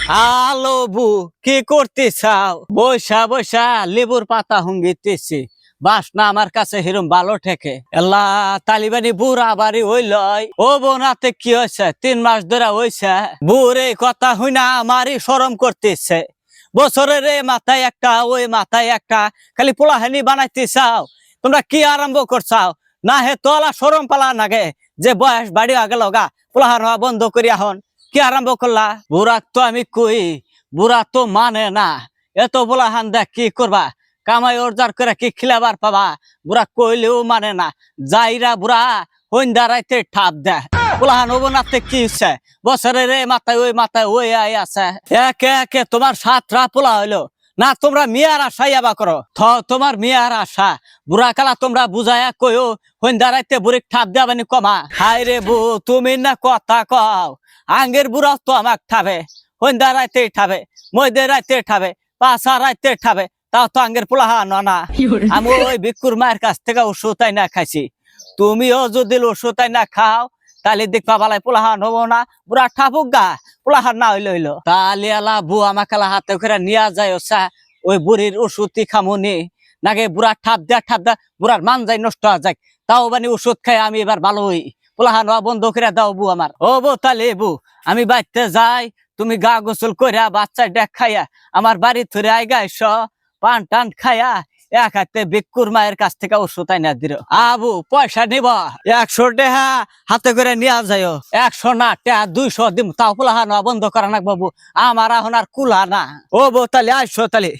Hello বু, কি করতে চাও? বৈশা বৈশা লেবুর পাতা হুঙ্গিতেছি, বাস না আমার কাছে হিরম ভালো ঠেকে। এল্লা তালিবানি বুড়া বাড়ি হইলই। ও বোনাতে কি হয়েছে? 3 মাস ধরে হয়েছে। বুড়ে কথা হইনা আমারই শরম করতেছে। বছরের মাথায় একটা ওই মাথায় একটা, খালি পোলাহানি বানাইতে চাও। তোমরা কি আরম্ভ করছাও? না হে তোলা শরম পালা নাগে যে বয়স বাড়ি আগে লগা পোলাহান হওয়া বন্ধ করি এখন কি আরম্ভ করলা? বুড়া তো আমি কই, বুড়া তো মানে না। এত পোলাহান দেখ কি করবা? কামাই অর্জার করে কি খিলাবার পাবা? বুড়া কইলেও মানে না। যাইরা বুড়া হইন্দা রাইতে ঠাপ দেয়। পোলাহান হবো নাতে কি হচ্ছে? বছরের মাথায় ওই আই আছে। একে একে তোমার 7টা পোলা হইলো না। তোমরা মিয়ার আশা ইয়াবা করো। তোমার মিয়ার আশা বুড়া কালা তোমরা বুঝায়া কইও হইন্দা রাইতে বুড়ি ঠাপ দেবানি কমা। হাই রে বু, তুমি না কথা কও। আঙ্গের বুড়া তো আমাক ঠাবে, হইন্দা রাইতে ঠাবে, মইদের রাইতে ঠাবে, পাশা রাইতে ঠাবে, তাও তো আঙ্গের পোলাহা না। আমি ওই ভিক্ষুর মায়ের কাছ থেকে ওষুধ তাই না খাইছি। তুমিও যদি ওষুধ তাই না খাও তাহলে দেখবা বালাই পোলাহান হবো না। বুড়া ঠাপুক গা, পোলাহান না হইলে হইলো। তাহলে আলা বু আমাকে হাতে করে নিয়ে যায় ওই বুড়ির ওষুধ খামুনি নাকি বুড়া ঠাপ দেয়া বুড়ার মান যাই নষ্ট হয়ে যায়। তাও মানে ওষুধ খাই আমি এবার ভালো হই। পোলাহান হওয়া বন্ধ করে দাও বু আমার। ও বউ তাহলে বু আমি বাড়িতে যাই, তুমি গা গোসল করিয়া বাচ্চা ডেক খাইয়া আমার বাড়ি ধরে আইগা এস, পান টান খাইয়া এক হাতে ভিক্ষুর মায়ের কাছ থেকে ওষুধ আইনা দিল। আবু পয়সা নিব 100 টাকা হাতে করে নিয়ে যাই। 100 না টাকা 200 দিম, তাও পোলাহান হওয়া বন্ধ করা না বাবু। আমার এখন আর কুলা না। ও বউ তাহলে আসো তাহলে।